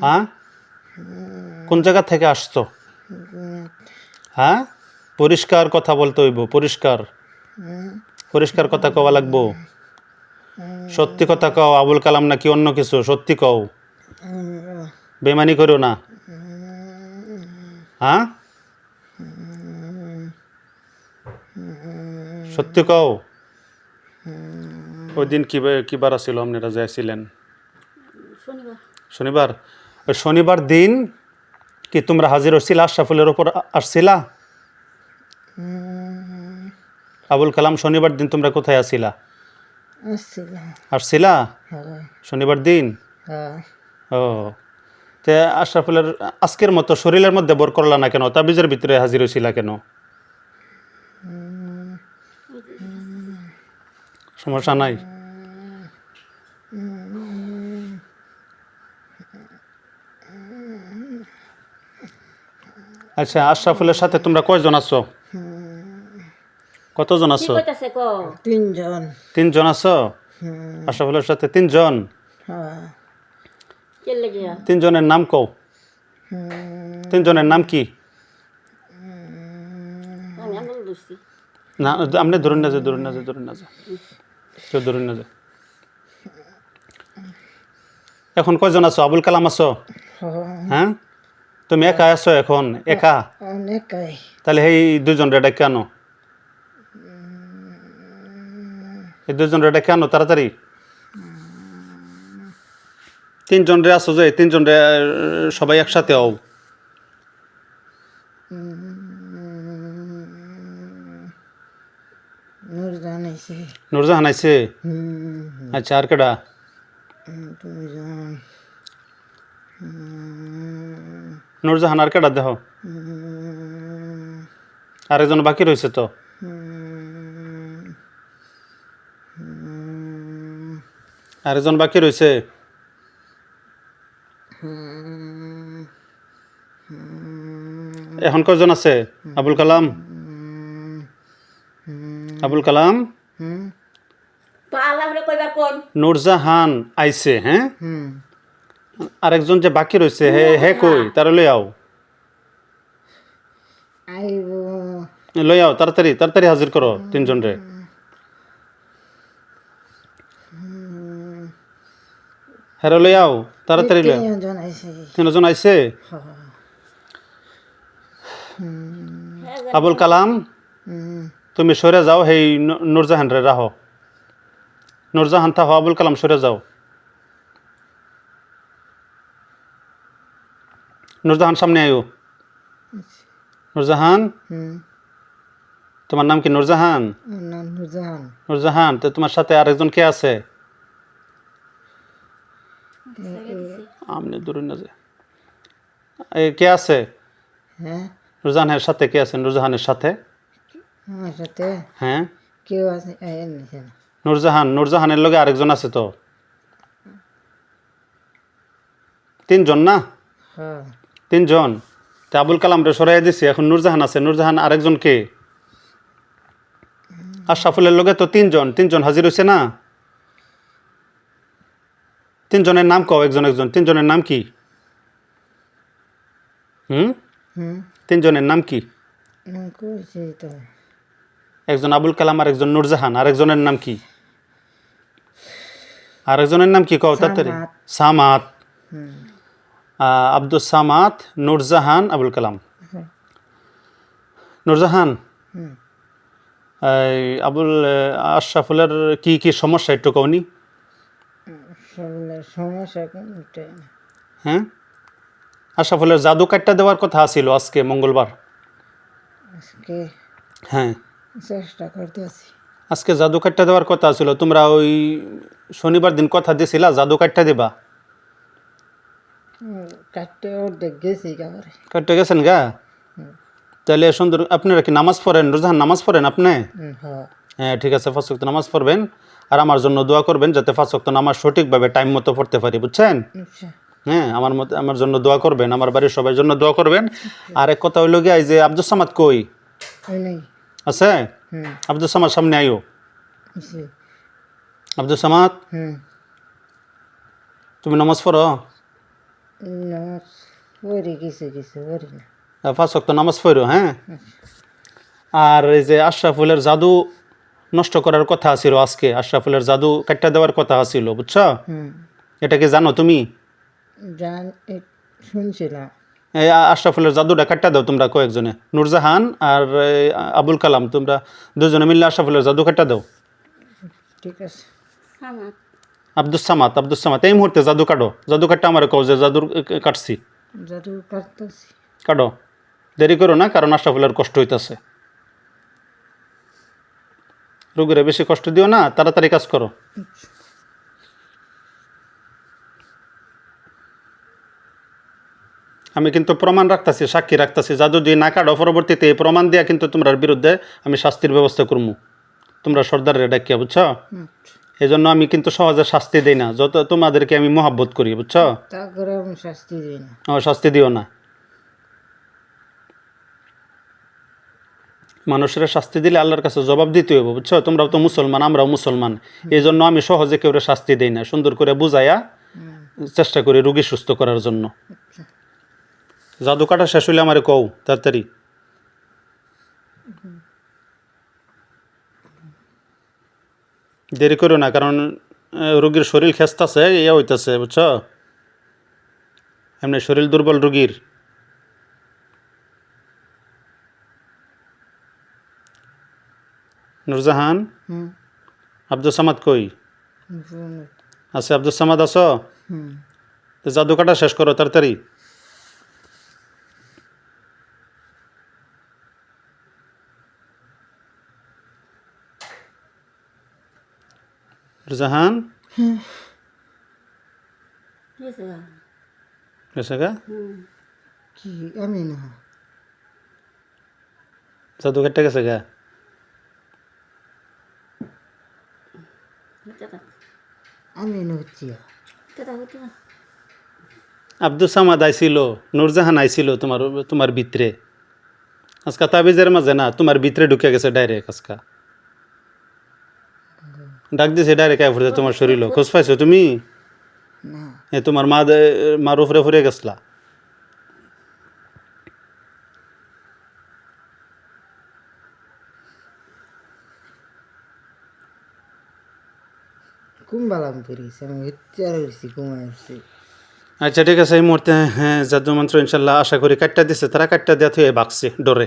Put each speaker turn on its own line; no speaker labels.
হ্যাঁ, কোন জায়গা থেকে আসছো? হ্যাঁ, পরিষ্কার কথা বলতে হইব, পরিষ্কার পরিষ্কার কথা কওয়া লাগবো। সত্যি কথা কও, আবুল কালাম নাকি অন্য কিছু? সত্যি কও, বেমানি করো না। হ্যাঁ, সত্যি কও। ওই দিন কিবার আসছিল আপনারা যাইছিলেন? শনিবার। ওই শনিবার দিন কি তোমরা হাজির হচ্ছিলা? আশরাফুলের ওপর আসছিলা? আবুল কালাম, শনিবার দিন তোমরা কোথায় আসছিলা? আসছিলা শনিবার দিন? ও, তে আশরাফুলের আজকের মতো শরীরের মধ্যে বর করলা না কেন? তাবিজের ভিতরে হাজির হয়েছিলা কেন? সমস্যা নাই? আচ্ছা, আশরাফুলের সাথে তোমরা কয়জন আছো? কতজন আছো?
তিনজন।
তিনজন আছো? আশরাফুলের সাথে তিনজন? তিনজনের নাম কও। তিনজনের নাম কি? না, আপনি ধরুন না যে, ধরুন না যে, ধরুন না যে, কেউ ধরুন না যে। এখন কয়জন আছো? আবুল কালাম আছো? হ্যাঁ, তুমি একা আছো এখন? একা? তাহলে এই দুজন রেডা কেন? এই দুজন রেডা কেন? তাড়াতাড়ি। তিনজন রে আছো যে, তিনজন রে সবাই একসাথে হও। নুরজাহান আইছে? আচ্ছা, আর কেডা? নুরজাহান আর কেডা দেহ? আরেকজন বাকি রয়েছে তো। আরেকজন বাকি রয়েছে। এখন কয়জন আছে? আবুল কালাম, আবুল কালাম, নুরজাহান আইছে। হ্যাঁ, আরেকজন যে বাকি রয়েছে হে কই? তারা লই আও, লই আও, তাড়াতাড়ি তাড়াতাড়ি হাজির করো তিনজন রে। হ্যাঁ, লই আও, তাড়াতাড়ি লই আও। তিনজন আইছে? আবুল কালাম, তুমি সরে যাও, হেই নুরজাহান রে রাহো। নুরজাহান থাকো, আবুল কালাম সরে যাও। নুরজাহান সামনে আয়ো। নুরজাহান, তোমার নাম কি? নুরজাহান? নুরজাহান, তো তোমার সাথে আরেকজন কে আছে? আমনে ধরুন না যে, কে আছে? নুরজাহানের সাথে কে আছে? নুরজাহানের সাথে? হ্যাঁ, নুরজাহান, নুরজাহানের লগে আরেকজন আছে তো। তিনজন না? তিনজন। তা আবুল কালাম রে সরাই দিছি, এখন নুরজাহান আছে। নুরজাহান আরেকজন কে? আশরাফুলের লগে তো তিনজন, তিনজন হাজির হয়েছে না? তিনজনের নাম কও, একজন একজন। তিনজনের নাম কি? তিনজনের নাম কি? একজন আবুল কালাম, আর একজন নুরজাহান, আরেকজনের নাম কি? আরেকজনের নাম কি কও তাড়াতাড়ি। সামাত। আব্দুল সামাদ, নুরজাহান, আবুল কালাম। নুরজাহান, আবুল আশরাফুলের কি কি সমস্যা একটু কওনি? হ্যাঁ, আশরাফুলের জাদু কাটটা দেওয়ার কথা ছিল আজকে মঙ্গলবার। হ্যাঁ,
চেষ্টা করতেছি।
আজকে জাদু কাটটা দেওয়ার কথা ছিল। তোমরা ওই শনিবার দিন কথা দিছিলা জাদু কাটটা দিবা। কাটতে গেছেন গা? তাহলে সুন্দর। আপনারা কি নামাজ পড়েন? রোজাহান নামাজ পড়েন আপনি? হ্যাঁ, ঠিক আছে, 5 ওয়াক্ত নামাজ পড়বেন। আর আমার জন্য দোয়া করবেন যাতে 5 ওয়াক্ত নামাজ সঠিকভাবে টাইম মতো পড়তে পারি, বুঝছেন? হ্যাঁ, আমার জন্য দোয়া করবেন, আমার বাড়ির সবার জন্য দোয়া করবেন। আর এক কথা হইল গিয়ে, যে আব্দুল সামাদ কই আছে? আব্দুল সামাদ সামনে আইও। আব্দুল সামাদ, তুমি নামাজ পড়ো?
নামাজ পড়ি কিছু কিছু পড়ি না।
5 ওয়াক্ত নামাজ পড়ো, হ্যাঁ? আর এই যে আশরাফুলের জাদু নষ্ট করার কথা ছিল আজকে, আশরাফুলের জাদু কাটটা দেওয়ার কথা ছিল, বুঝছো?
হুম,
এটা কি জানো তুমি?
শুনছিলাম।
এই আশরাফুলের জাদুটা কাটটা দাও তোমরা কয়েকজনে, নূরজাহান আর এই আবুল কালাম, তোমরা দুজনে মিললে আশরাফুলের জাদু কাটটা দাও।
ঠিক আছে।
আব্দুস সামাদ এই মুহূর্তে জাদু কাটো, জাদু কাটটা আমার কও যে জাদুর কাটছি,
জাদু কাটতেছি।
কাটো, দেরি করো না, কারণ আশরাফুলের কষ্ট হইতাছে। রোগীরা বেশি কষ্ট দিও না, তাড়াতাড়ি কাজ করো। আমি কিন্তু প্রমাণ রাখতেছি, সাক্ষী রাখতেছি, জাদু দিয়ে না কাটো, পরবর্তীতে এই প্রমাণ দিয়া কিন্তু তোমার বিরুদ্ধে আমি শাস্তির ব্যবস্থা করবো, তোমরা সর্দারের ডাকিয়া, বুঝছো? এই জন্য আমি কিন্তু সহজে শাস্তি দিই না, যত তোমাদেরকে আমি মহাব্বত করি, বুঝছো?
তা করে আমি শাস্তি দিই না।
শাস্তি দিও না। মানুষের শাস্তি দিলে আল্লাহর কাছে জবাব দিতে হবে, বুঝছো? তোমরাও তো মুসলমান, আমরাও মুসলমান, এই জন্য আমি সহজে কেউ শাস্তি দিই না, সুন্দর করে বুঝাইয়া চেষ্টা করি রুগী সুস্থ করার জন্য। জাদু কাটা শেষ হইলে আমারে কও তাড়াতাড়ি। দেরি করো না, কারণ রোগীর শরীর খেস্তাছে, ইয়ে হইতেছে, বুঝছো? এমনি শরীর দুর্বল রোগীর। নূরজাহান,
হুম,
আব্দুল সামাদ কই
হুম,
আছে? আব্দুল সামাদ আছো?
হুম।
তো জাদু কাটা শেষ করো তাড়াতাড়ি। নূরজাহান গেছে গা?
কি আমি না,
জাদু কাটতে গেছে গা?
আমি নচ্ছি।
আব্দুল সামাদ আইছিল, নূরজাহান আইছিল তোমার তোমার ভিতরে, আজকা তাবিজের মাঝে না, তোমার ভিতরে ঢুকে গেছে ডাইরেক্ট। আজকা ডাক দিছে ডাইরেক্ট আয় ফুটে তোমার শরীর। খোঁজ পাইছো তুমি?
না,
এ তোমার মার উপরে ফুরে গেছলা।
কুম্বালাম করিস আমি হত্যা করছি, কুমার আসছি।
আচ্ছা ঠিক আছে, এই মুহূর্তে হ্যাঁ জাদু মন্ত্র ইনশাল্লাহ আশা করি কাটটা দিছে, তারা কাটটা দেওয়া থেকে ভাগছে ডরে।